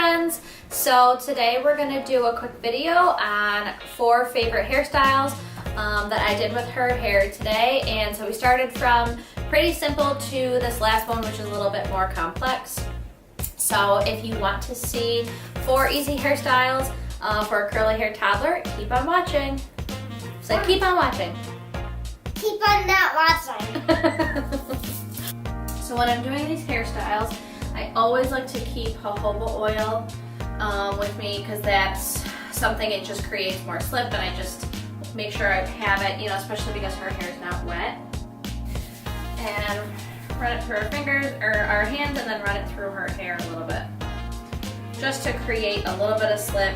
friends. So today we're going to do a quick video on 4 favorite hairstyles that I did with her hair today. And so we started from pretty simple to this last one, which is a little bit more complex. So if you want to see 4 easy hairstyles for a curly hair toddler, keep on watching. So keep on watching. Keep on not watching. So when I'm doing these hairstyles, I always like to keep jojoba oil with me because that's something, it just creates more slip, and I just make sure I have it, you know, especially because her hair is not wet. And run it through our fingers, or our hands, and then run it through her hair a little bit. Just to create a little bit of slip,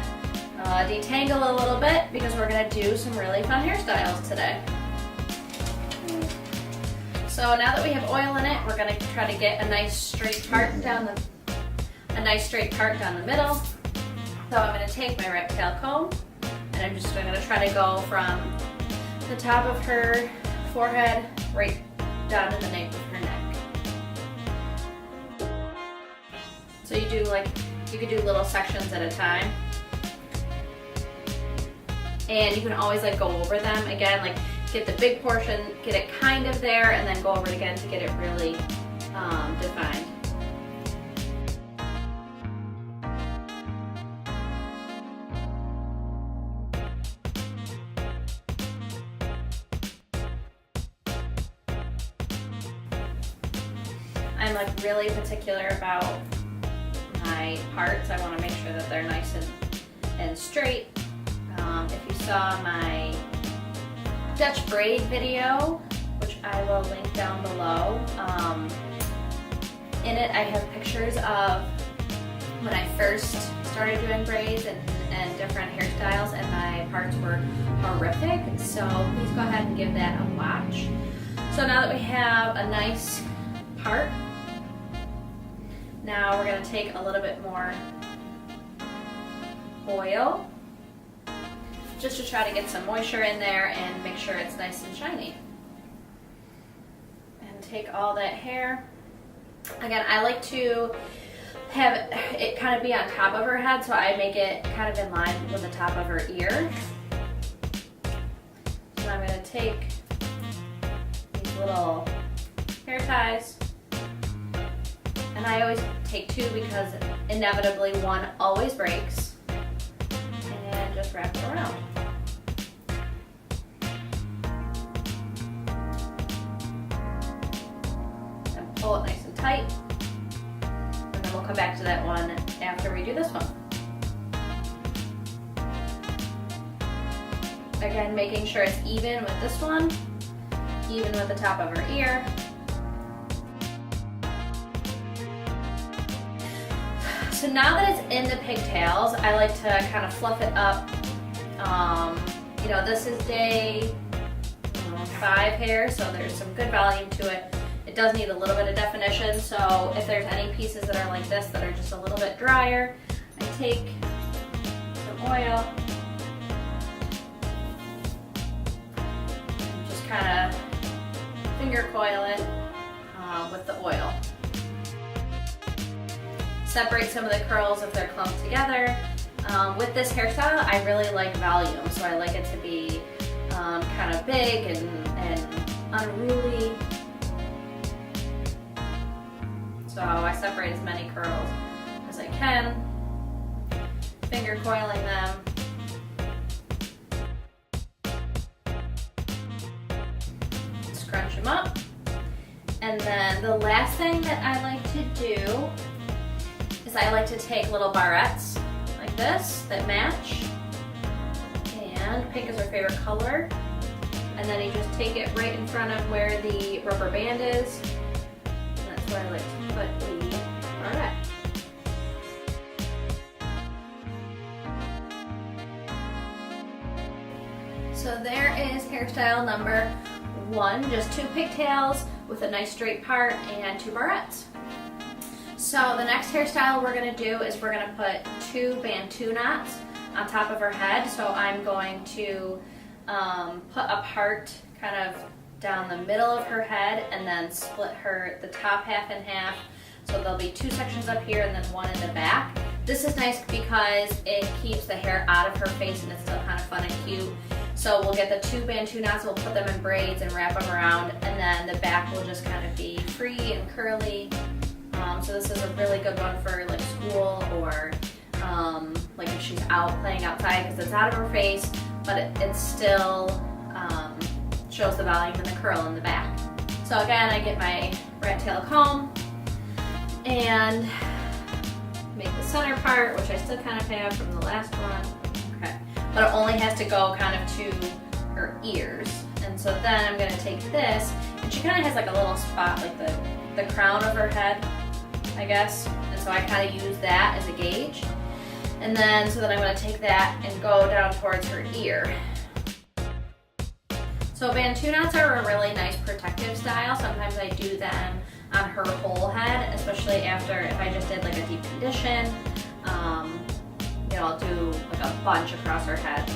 detangle a little bit, because we're gonna do some really fun hairstyles today. So now that we have oil in it, we're gonna try to get a nice straight part down the middle. So I'm gonna take my right tail comb, and I'm just gonna try to go from the top of her forehead right down to the nape of her neck. So you could do little sections at a time. And you can always go over them again, get the big portion, get it kind of there, and then go over it again to get it really defined. I'm really particular about my parts. I want to make sure that they're nice and straight. If you saw my Dutch braid video, which I will link down below, in it I have pictures of when I first started doing braids and different hairstyles, and my parts were horrific, so please go ahead and give that a watch. So now that we have a nice part, now we're going to take a little bit more oil just to try to get some moisture in there and make sure it's nice and shiny. And take all that hair. Again, I like to have it kind of be on top of her head, so I make it kind of in line with the top of her ear. So I'm going to take these little hair ties. And I always take 2 because inevitably one always breaks. And just wrap it around. And pull it nice and tight. And then we'll come back to that one after we do this one. Again, making sure it's even with this one, even with the top of her ear. So now that it's in the pigtails, I like to kind of fluff it up. You know, this is day 5 hair, so there's some good volume to it. It does need a little bit of definition, so if there's any pieces that are like this that are just a little bit drier, I take some oil, and just kind of finger coil it with the oil. Separate some of the curls if they're clumped together. With this hairstyle, I really like volume, so I like it to be kind of big and unruly. So I separate as many curls as I can, finger coiling them. Scrunch them up. And then the last thing that I like to do is I like to take little barrettes like this that match, and pink is our favorite color, and then you just take it right in front of where the rubber band is, and that's where I like to put the barrette. So there is hairstyle number 1, just 2 pigtails with a nice straight part and 2 barrettes. So the next hairstyle we're going to do is we're going to put 2 Bantu knots on top of her head. So I'm going to put a part kind of down the middle of her head and then split the top half in half. So there'll be 2 sections up here and then 1 in the back. This is nice because it keeps the hair out of her face and it's still kind of fun and cute. So we'll get the 2 Bantu knots, we'll put them in braids and wrap them around, and then the back will just kind of be free and curly. So this is a really good one for like school or like if she's out playing outside, because it's out of her face, but it still shows the volume and the curl in the back. So again, I get my rat tail comb and make the center part, which I still kind of have from the last one. Okay, but it only has to go kind of to her ears. And so then I'm gonna take this, and she kind of has like a little spot, like the crown of her head, I guess. And so I kind of use that as a gauge. And then, so then I'm gonna take that and go down towards her ear. So Bantu knots are a really nice protective style. Sometimes I do them on her whole head, especially after if I just did like a deep condition. You know, I'll do like a bunch across her head.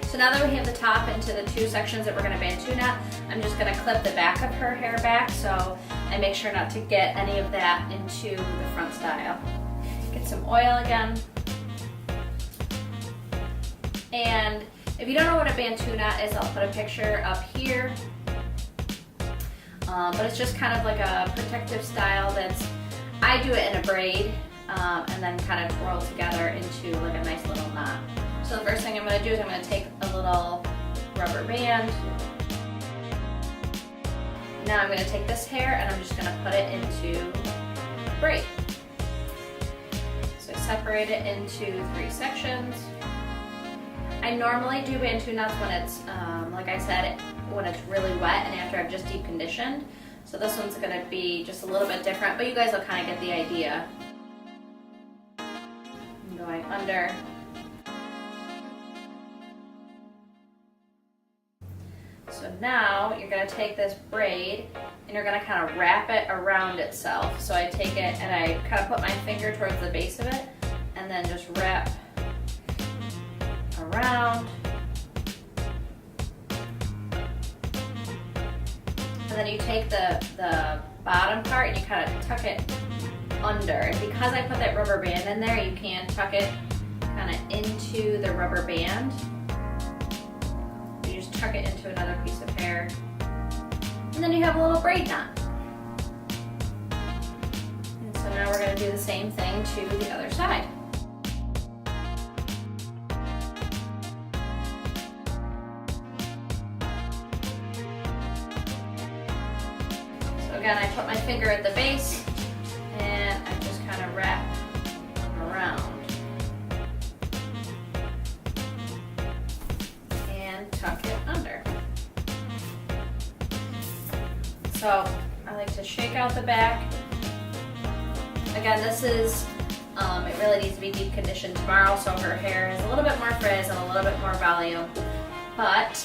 So now that we have the top into the 2 sections that we're going to Bantu knot, I'm just going to clip the back of her hair back so I make sure not to get any of that into the front style. Get some oil again. And if you don't know what a Bantu knot is, I'll put a picture up here. But it's just kind of like a protective style that's, I do it in a braid and then kind of twirl together into like a nice little knot. So the first thing I'm going to do is I'm going to take a little rubber band. Now I'm going to take this hair and I'm just going to put it into a braid. So I separate it into 3 sections. I normally do Bantu knots when it's, like I said, when it's really wet and after I've just deep conditioned. So this one's going to be just a little bit different, but you guys will kind of get the idea. I'm going under. So now you're going to take this braid and you're going to kind of wrap it around itself. So I take it and I kind of put my finger towards the base of it and then just wrap around. And then you take the bottom part and you kind of tuck it under. And because I put that rubber band in there, you can tuck it kind of into the rubber band. Tuck it into another piece of hair, and then you have a little braid knot. And so now we're going to do the same thing to the other side. So again, I put my finger at the base and I just kind of wrap around. Tuck it under. So I like to shake out the back. Again, this is, it really needs to be deep conditioned tomorrow, so her hair has a little bit more frizz and a little bit more volume. But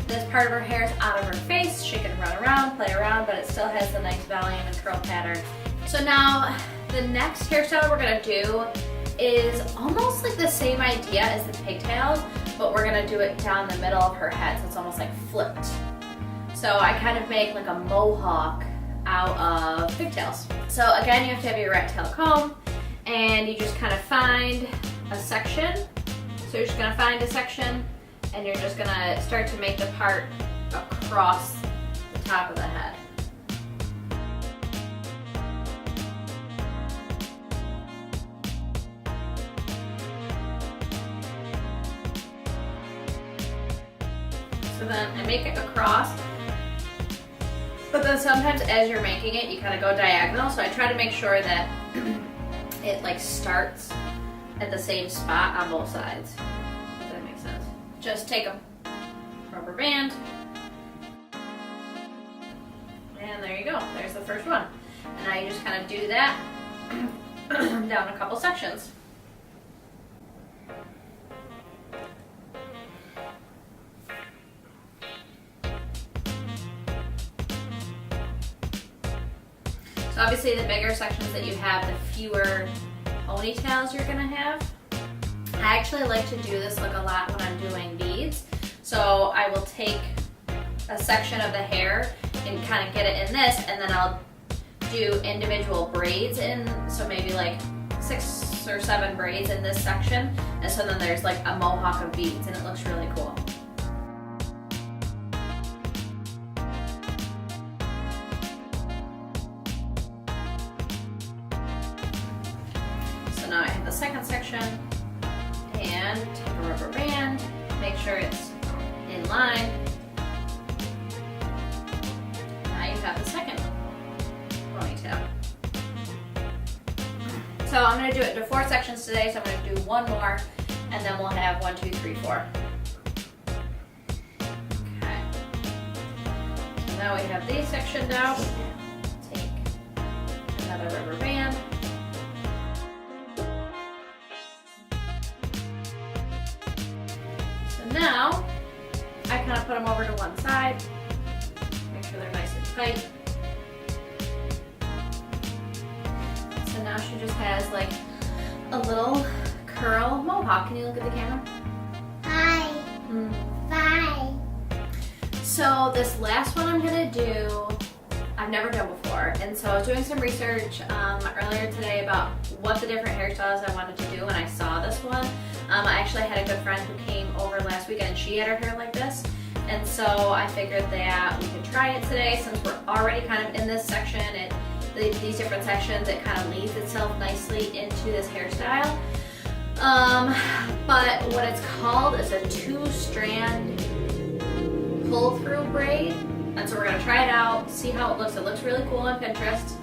this part of her hair is out of her face. She can run around, play around, but it still has the nice volume and curl pattern. So now the next hairstyle we're gonna do is almost like the same idea as the pigtails, but we're gonna do it down the middle of her head, so it's almost like flipped. So I kind of make like a mohawk out of pigtails. So again, you have to have your rat tail comb, and you just kind of find a section. So you're just gonna find a section, and you're just gonna start to make the part across the top of the head. So then I make it across, but then sometimes as you're making it, you kind of go diagonal. So I try to make sure that it like starts at the same spot on both sides. If that makes sense. Just take a rubber band, and there you go. There's the first one. And now you just kind of do that down a couple sections. So obviously the bigger sections that you have, the fewer ponytails you're gonna have. I I actually like to do this look a lot when I'm doing beads. So I will take a section of the hair and kind of get it in this, and then I'll do individual braids in, so maybe like 6 or 7 braids in this section, and so then there's like a mohawk of beads, and it looks really cool. So now I have the second section, and take a rubber band, make sure it's in line. Now you have the second ponytail. So I'm going to do it into 4 sections today, so I'm going to do 1 more, and then we'll have 1, 2, 3, 4. Okay. So now we have these sectioned out. Take another rubber band. So now, I kind of put them over to one side. Make sure they're nice and tight. So now she just has like a little curl mohawk. Can you look at the camera? Hi. Bye. So this last one I'm gonna do, I've never done before. And so I was doing some research earlier today about what the different hairstyles I wanted to do, and I saw this one. I actually had a good friend who came over last weekend, and she had her hair like this. And so I figured that we could try it today since we're already kind of in this section. These different sections, it kind of leads itself nicely into this hairstyle. But what it's called is a 2-strand pull-through braid. And so we're gonna try it out, see how it looks. It looks really cool on Pinterest,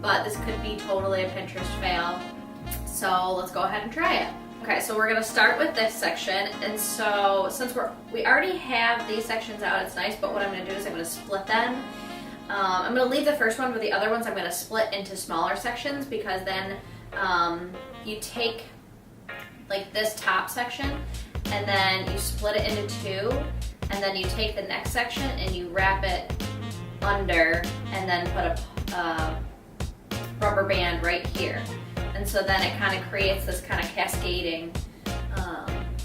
but this could be totally a Pinterest fail. So let's go ahead and try it. Okay, so we're gonna start with this section. And so since we already have these sections out, it's nice, but what I'm gonna do is I'm gonna split them. I'm going to leave the first one, but the other ones I'm going to split into smaller sections, because then you take like this top section and then you split it into 2, and then you take the next section and you wrap it under and then put a rubber band right here. And so then it kind of creates this kind of cascading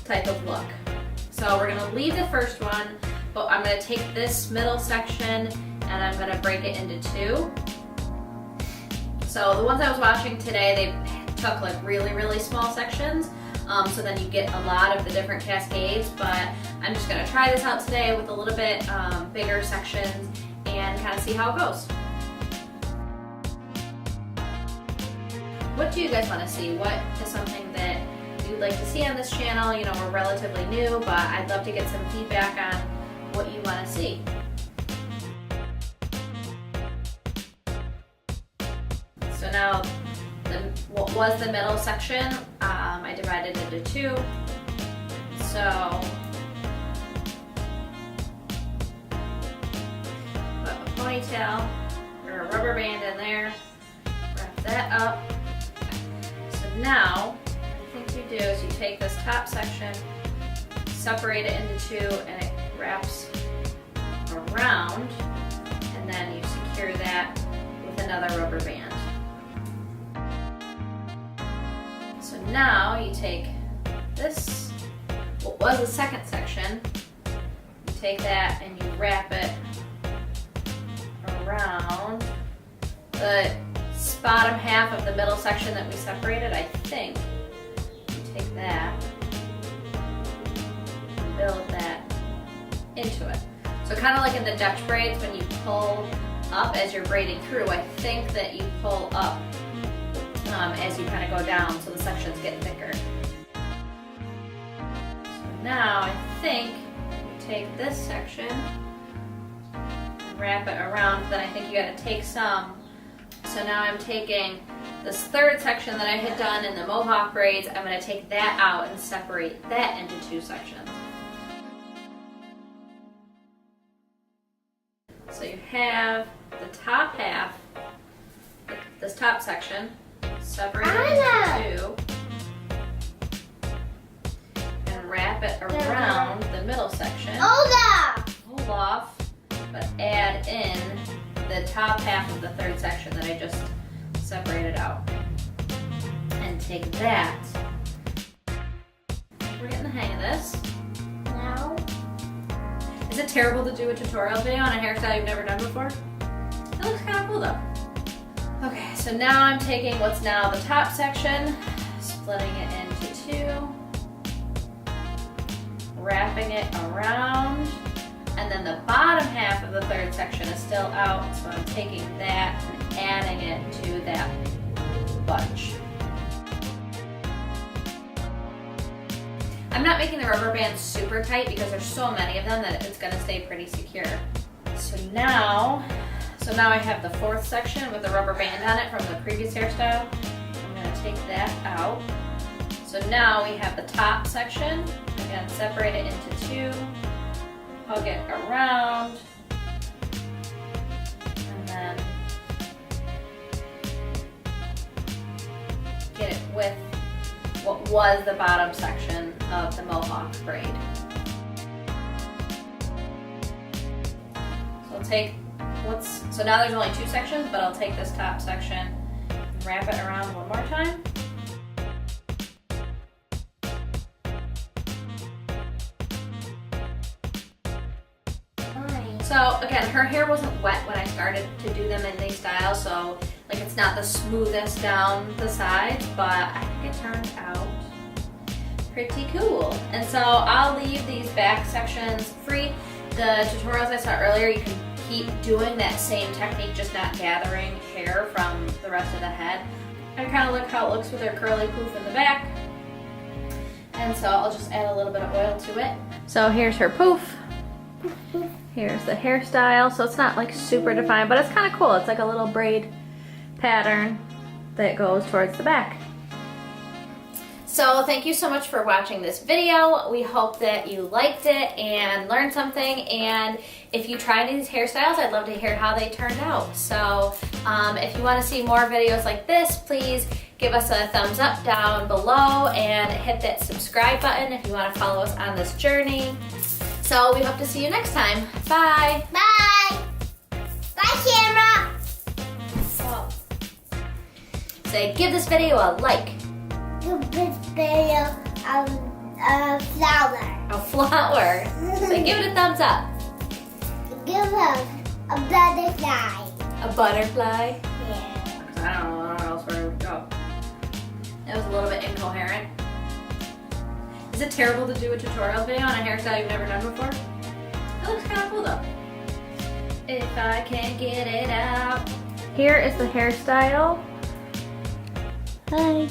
type of look. So we're going to leave the first one, but I'm going to take this middle section and I'm gonna break it into 2. So the ones I was watching today, they took like really, really small sections. So then you get a lot of the different cascades, but I'm just gonna try this out today with a little bit bigger sections and kind of see how it goes. What do you guys wanna see? What is something that you'd like to see on this channel? You know, we're relatively new, but I'd love to get some feedback on what you wanna see. So now, what was the middle section, I divided into 2. So, put a ponytail or a rubber band in there, wrap that up. So now, what I think you do is you take this top section, separate it into 2, and it wraps around, and then you secure that with another rubber band. So now you take this, what was the second section, you take that and you wrap it around the bottom half of the middle section that we separated, I think. You take that and build that into it. So kind of like in the Dutch braids, when you pull up as you're braiding through, I think that you pull up as you kind of go down, so the sections get thicker. So now I think you take this section, wrap it around, then I think you got to take some. So now I'm taking this third section that I had done in the mohawk braids, I'm going to take that out and separate that into 2 sections. So you have the top half, this top section, separate it into 2, and wrap it around the middle section. Hold off, but add in the top half of the third section that I just separated out. And take that we're getting the hang of this. No. Is it terrible to do a tutorial video on a hairstyle you've never done before? It looks kind of cool though. Okay, so now I'm taking what's now the top section, splitting it into two, wrapping it around, and then the bottom half of the third section is still out, so I'm taking that and adding it to that bunch. I'm not making the rubber bands super tight because there's so many of them that it's gonna stay pretty secure. So now I have the fourth section with the rubber band on it from the previous hairstyle. I'm gonna take that out. So now we have the top section. Again, separate it into two, hug it around, and then get it with what was the bottom section of the mohawk braid. So I'll take so now there's only two sections, but I'll take this top section and wrap it around one more time. So again, her hair wasn't wet when I started to do them in these styles, so like it's not the smoothest down the sides, but I think it turned out pretty cool. And so I'll leave these back sections free. The tutorials I saw earlier, you can keep doing that same technique, just not gathering hair from the rest of the head. And kind of look how it looks with her curly poof in the back. And so I'll just add a little bit of oil to it. So here's her poof. Here's the hairstyle. So it's not like super defined, but it's kind of cool. It's like a little braid pattern that goes towards the back. So thank you so much for watching this video. We hope that you liked it and learned something. And if you try these hairstyles, I'd love to hear how they turned out. So if you want to see more videos like this, please give us a thumbs up down below and hit that subscribe button if you want to follow us on this journey. So we hope to see you next time. Bye. Bye. Bye, camera. So, say, give this video a like. Give this video a flower. A flower. Say, give it a thumbs up. Give us a butterfly. A butterfly. Yeah. I don't know where else we would go. That was a little bit incoherent. Is it terrible to do a tutorial video on a hairstyle you've never done before? It looks kind of cool though. If I can't get it out. Here is the hairstyle. Hi.